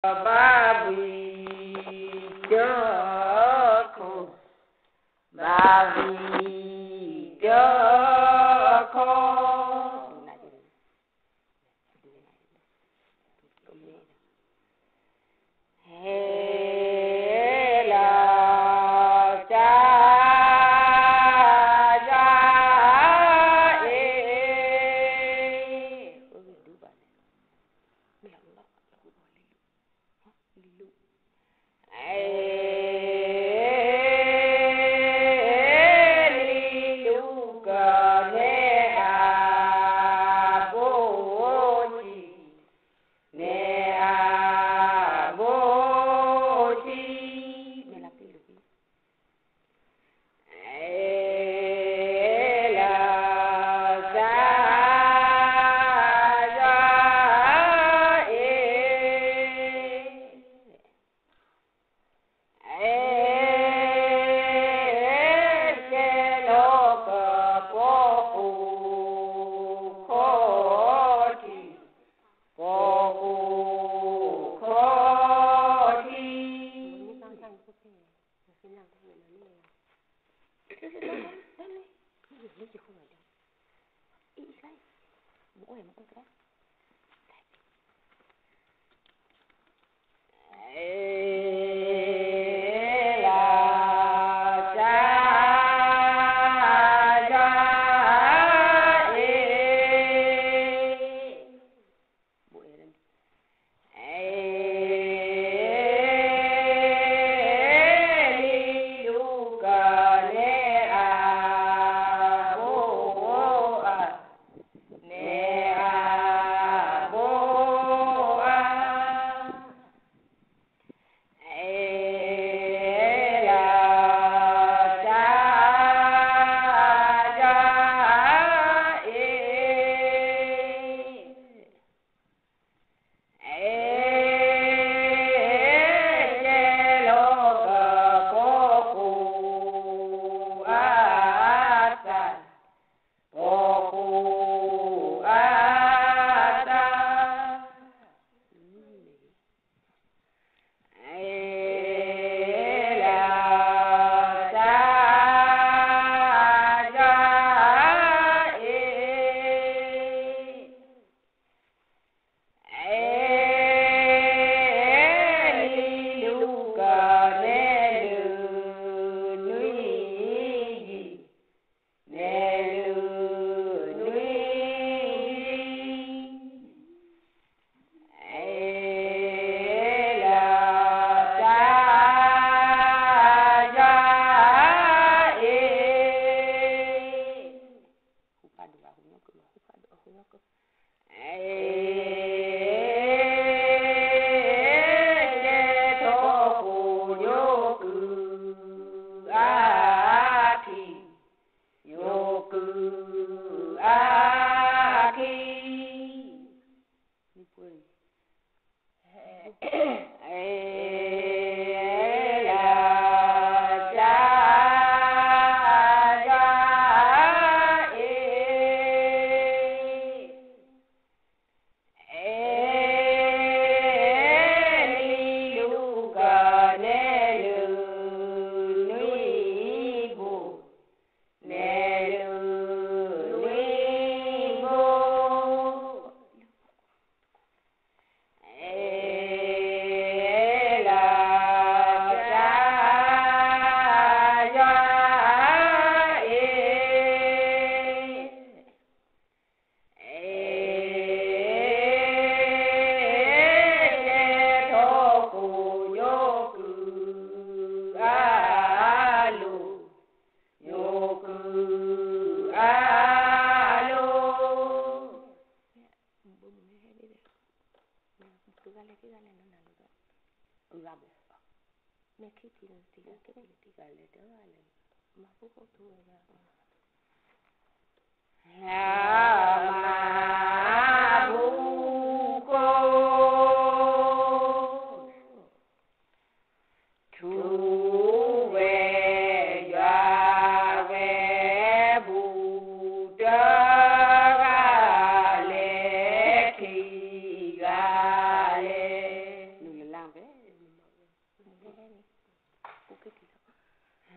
ba vì chớ khổ ba vì chớ khổ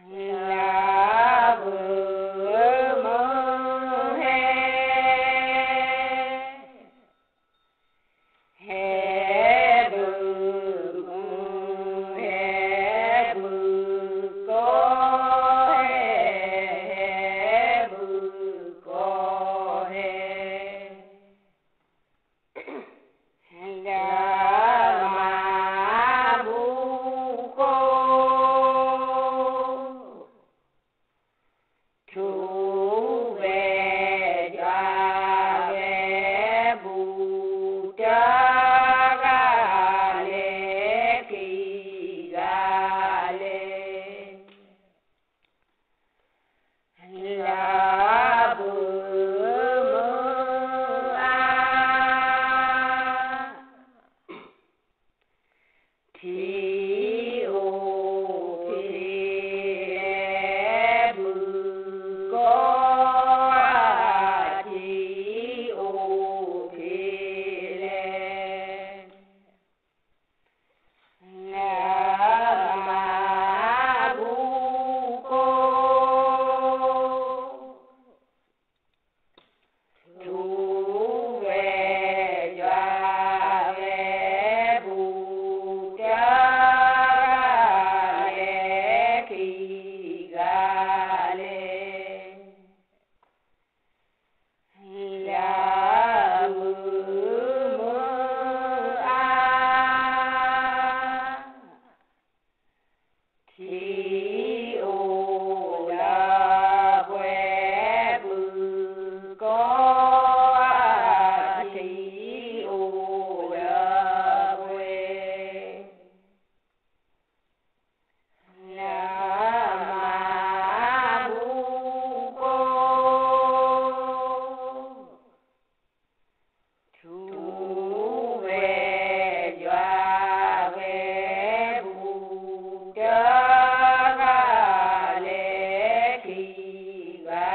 là bờ mơ hè bờ mơ hè bờ có hè bờ có hè là mà bu cô chú về cha về bu cha ga lê khi ga lê là bờ mơ thì ô thì bờ có thì ô thì lên là mà bu cô chú về cha về bu cha lê khi ga lê là mơ mơ thì ô là quê bự có thì ô là quê là mà bu cô chú về cha về bu cha ga lê khi ga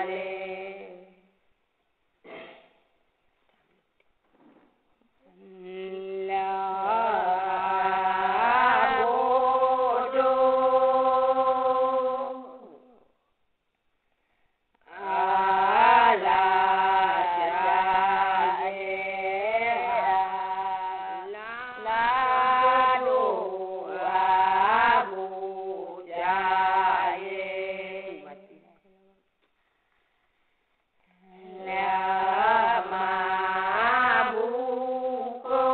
lê là bố đô la cha la đô bu cha là mà bu cô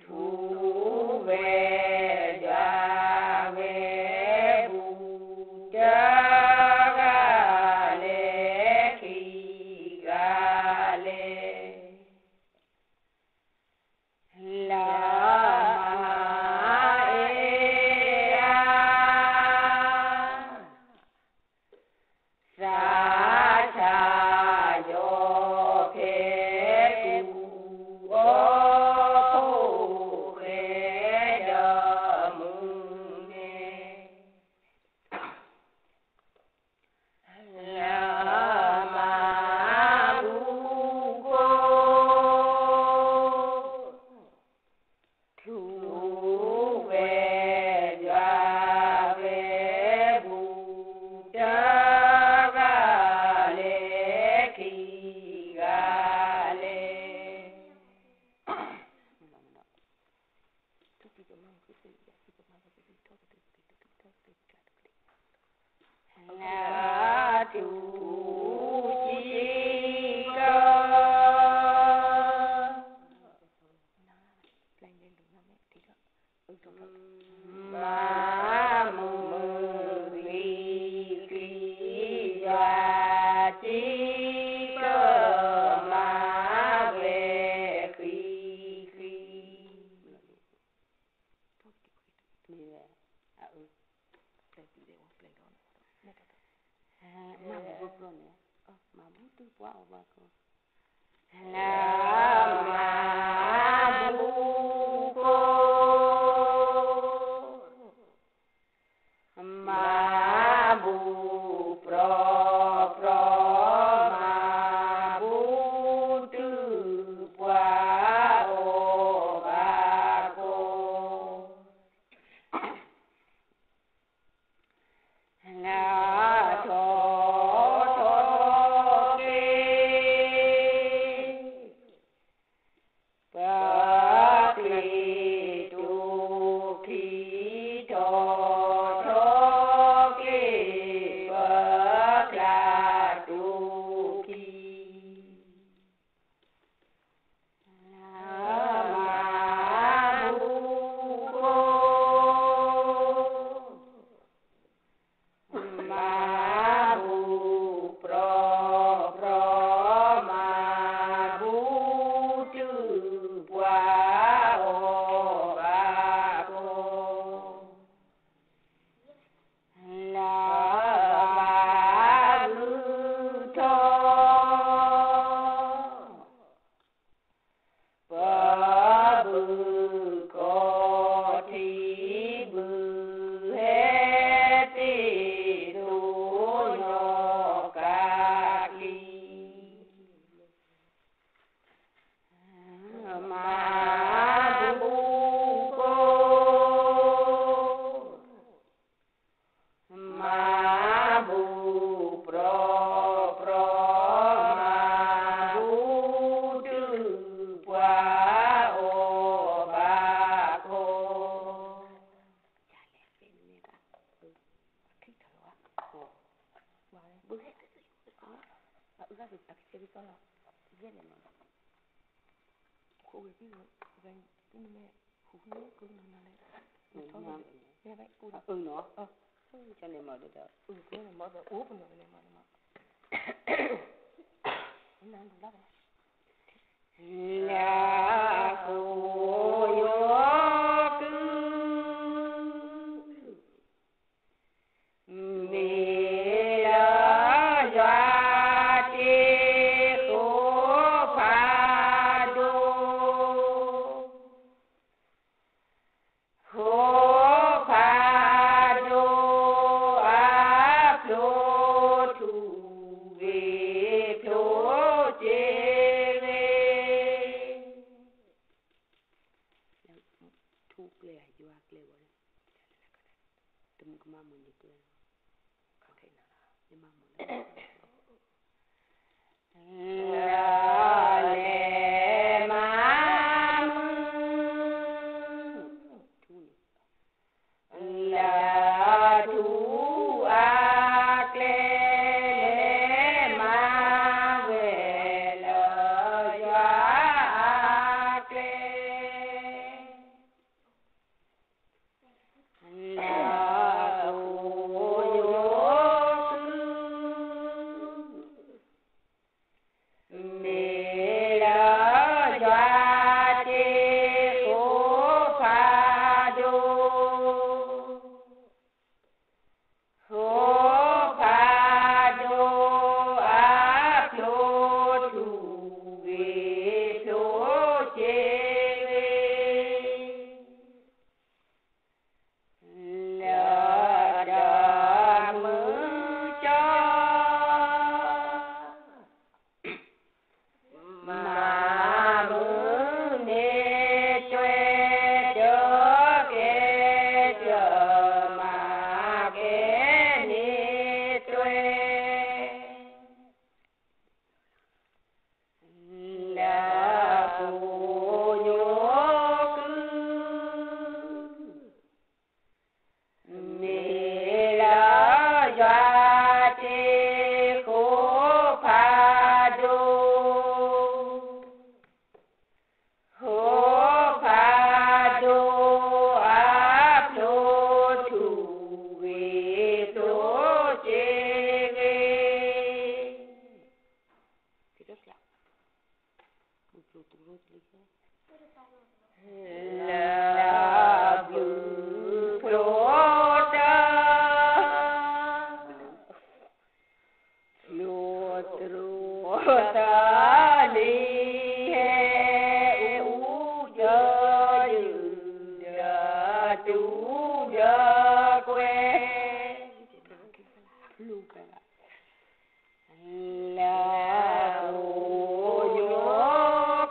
chú về cha về bu cha ga lê khi ga lê là mà sa cha yo phê tu ô phê đờ mương nê là mà bu cô chú về cha về bu cha ga lê khi ga lê là chú chi cơ ma mơ ri khi gia chi cơ ma về khi bờ bự có thì bự hết thì đủ nhỏ cả ly mà bu cô mà bu pro mà bu tư qua ô ba cô cho nên mở được cái này mở được úp rồi này mở nhà cô yo cứ mi la doa ti cô pha do cô pha do a plo tu ve plo che ve thu ple doa ple wa tum ma mun ni ple ka kai na ni ma mun la le ma thu la thu a ple le ma ve la doa a ple la cô yo mi la doa ti cô pha do cô pha do a plo tu ve plo che ve la da mơ cho mà mơ nê choe cho ke cho mà ke nê choe la cô yo cứ mi la doa ti cô pha do cô pha do a plo tu ve plo che ve la blue flota flota li he u cho dư da tu da que la cô yo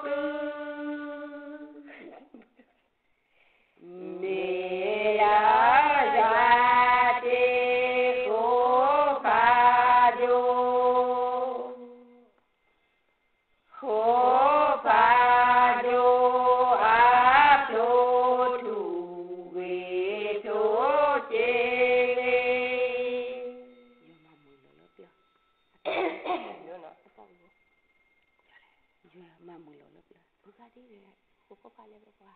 cứ mi la doa ti cô pha do cô pha do a plo tu ve plo che ve ma mùi lẩu lấp lắm ra đi rồi cô pha lên qua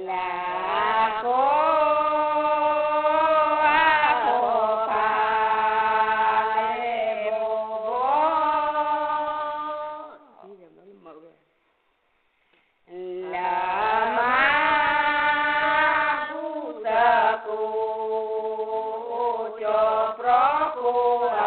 là cô pha lê bố là ma bu sa cô cho pro cô a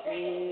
Hãy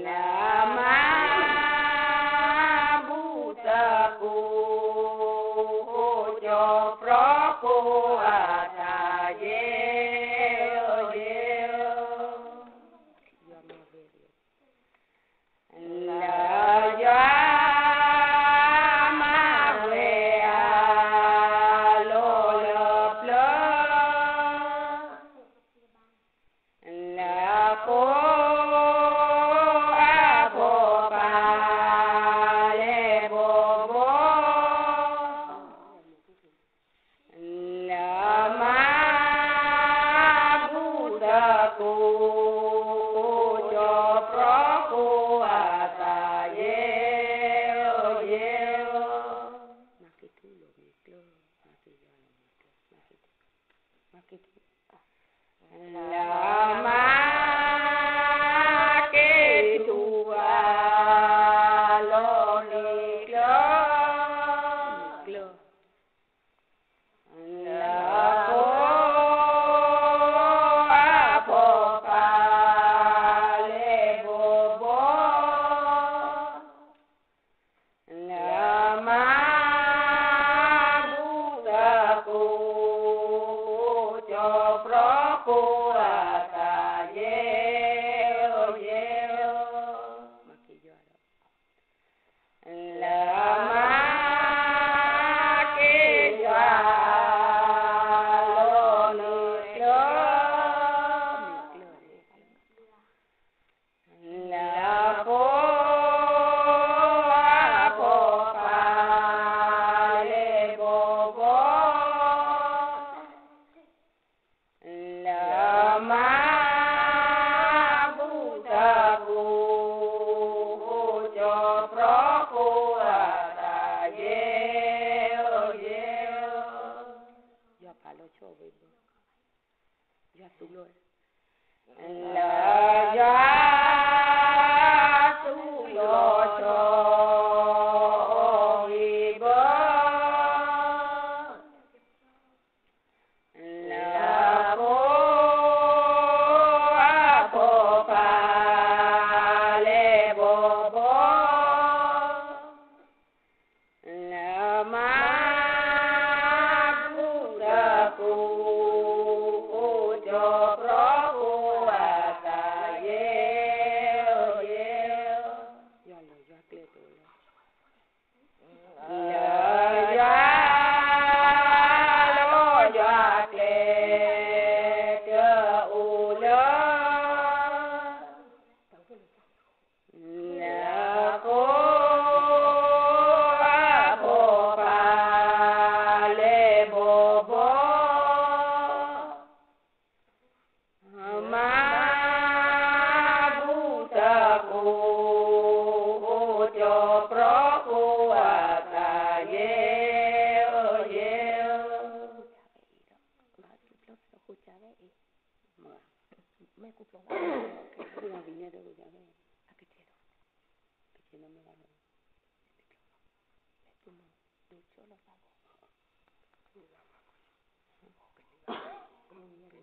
subscribe cho kênh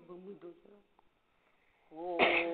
Ghiền Mì Gõ để không bỏ lỡ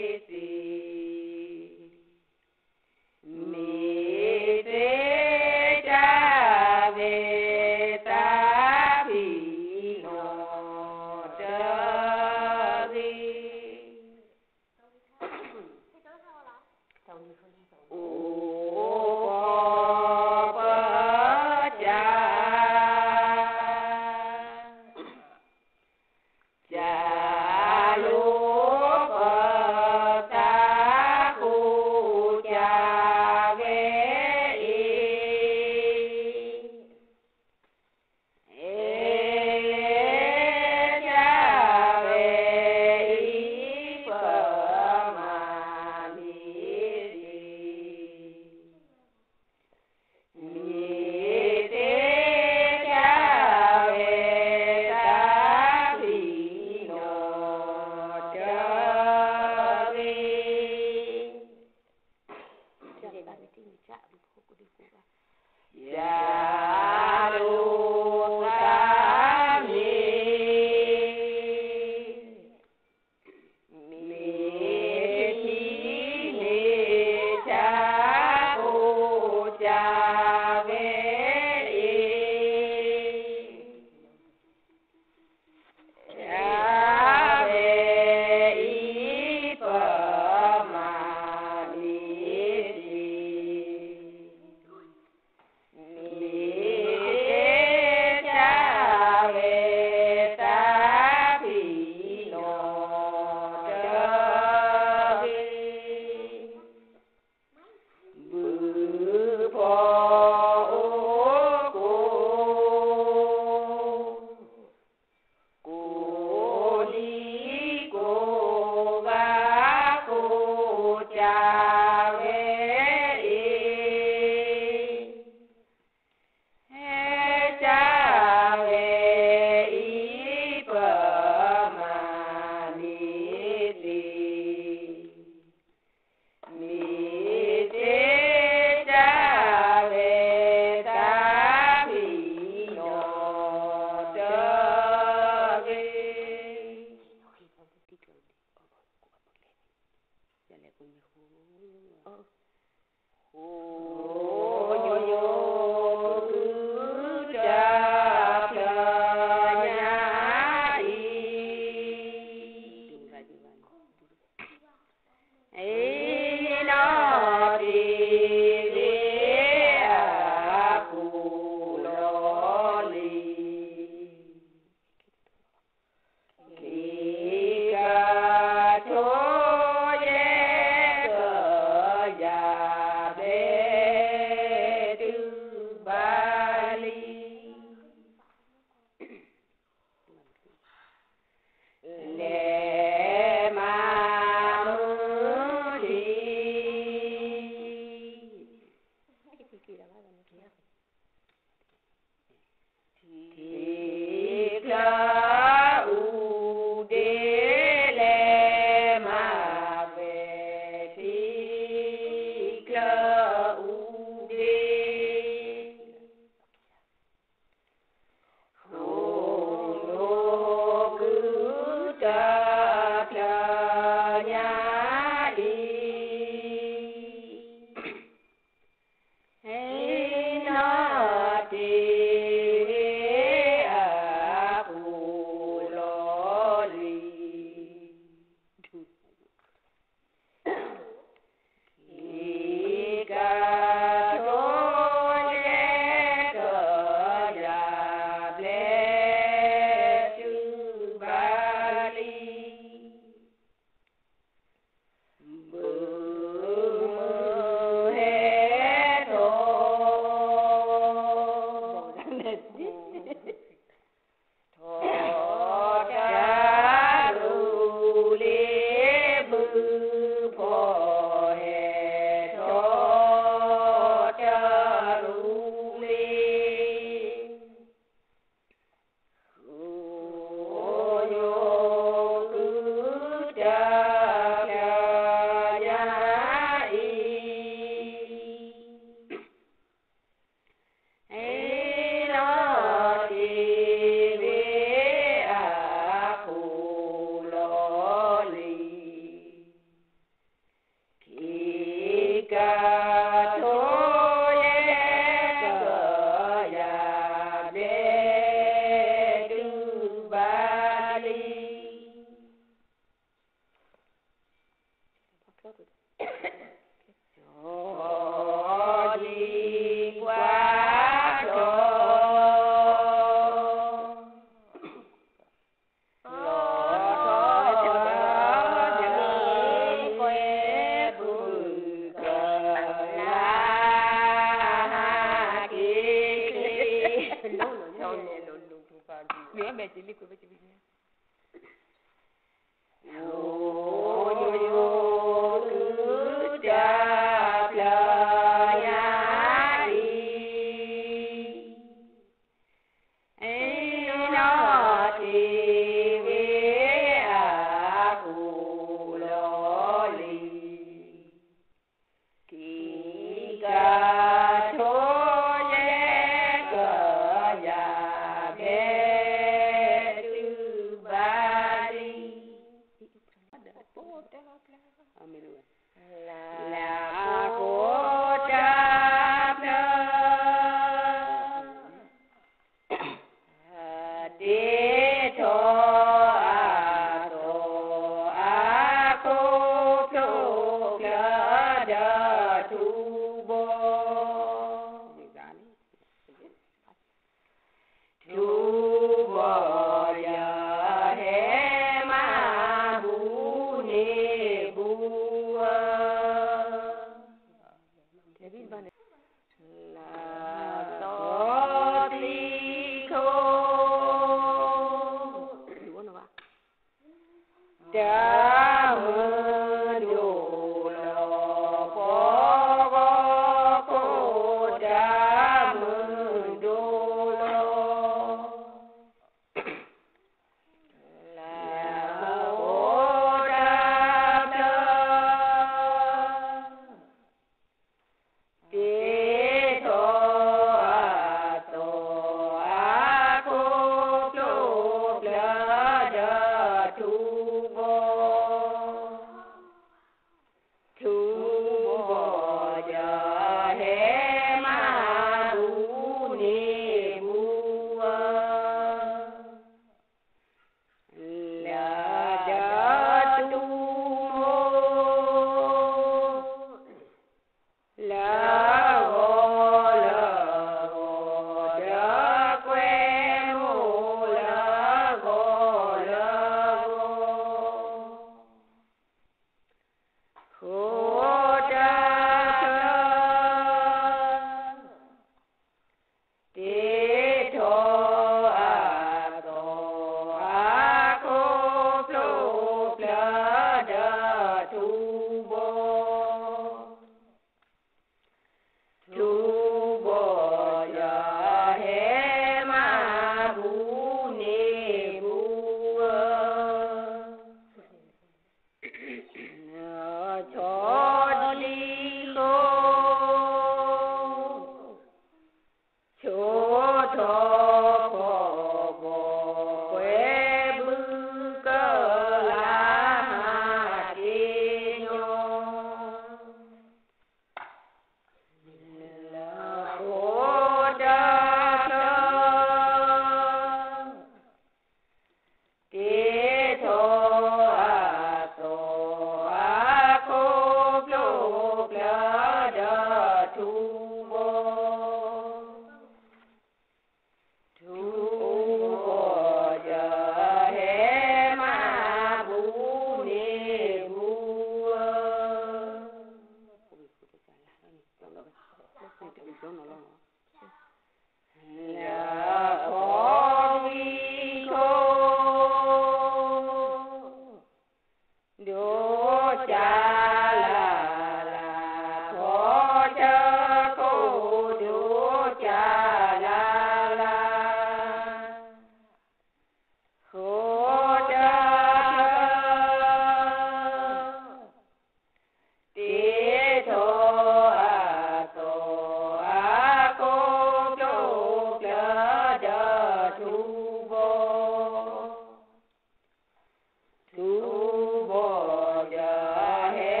tu bo ja he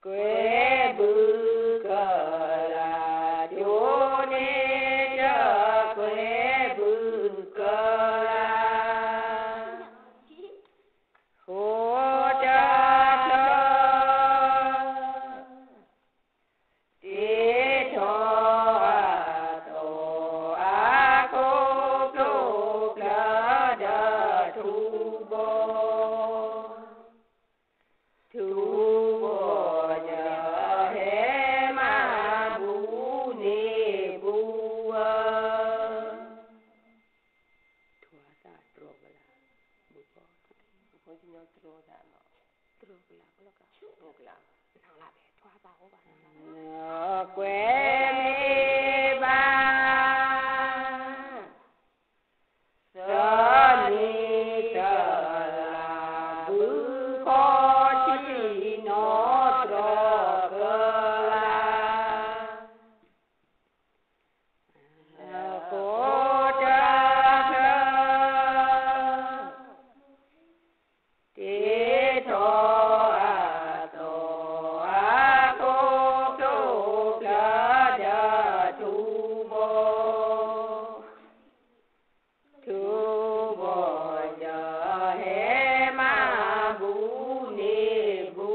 quê bư cờ là chỗ nê cho quê bư cờ là hô cha cho tê cho tổ a cô cô la đa thu bồ nhà hé ma bu ni bu thua sa tro bala bu ko chỉ nhớ tro da nó tro bala có cả tro bala thằng là bé thua sa có bạn quê mi ba sa ni sa la bu ko chi nó tro cơ la cô cha tê cho tổ a cô cô la đa thu bồ giờ hé ma bu ni bu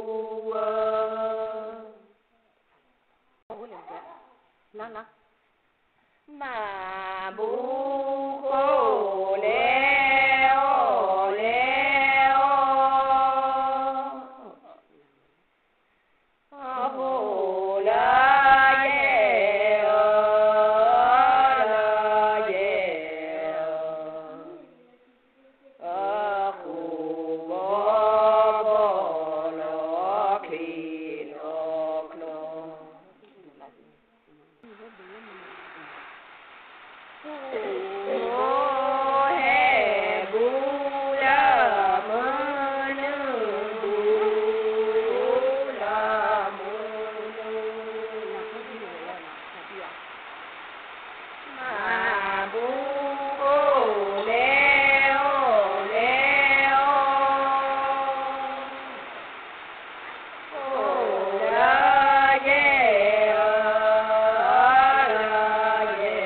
nó mà bu cô leo leo hồ la ye la ye khu bo bo lo khi lo lo ô he bu la mơ nơ bu la mơ mà bu cô leo leo ô la ye la ye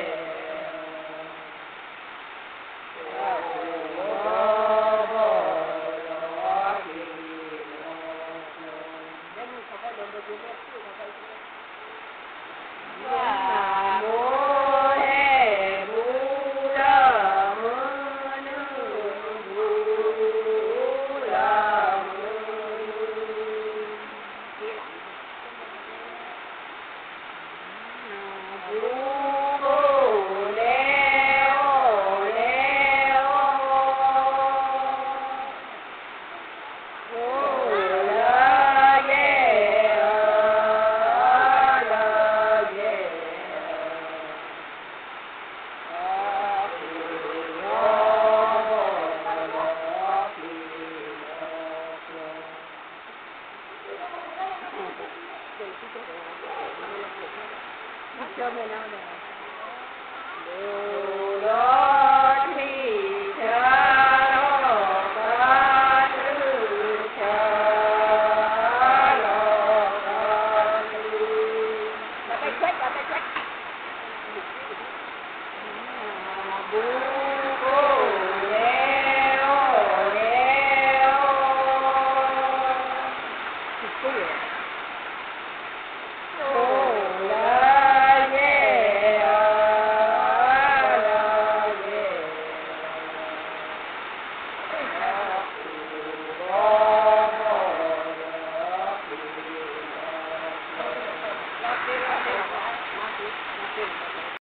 Cho mày nào nè.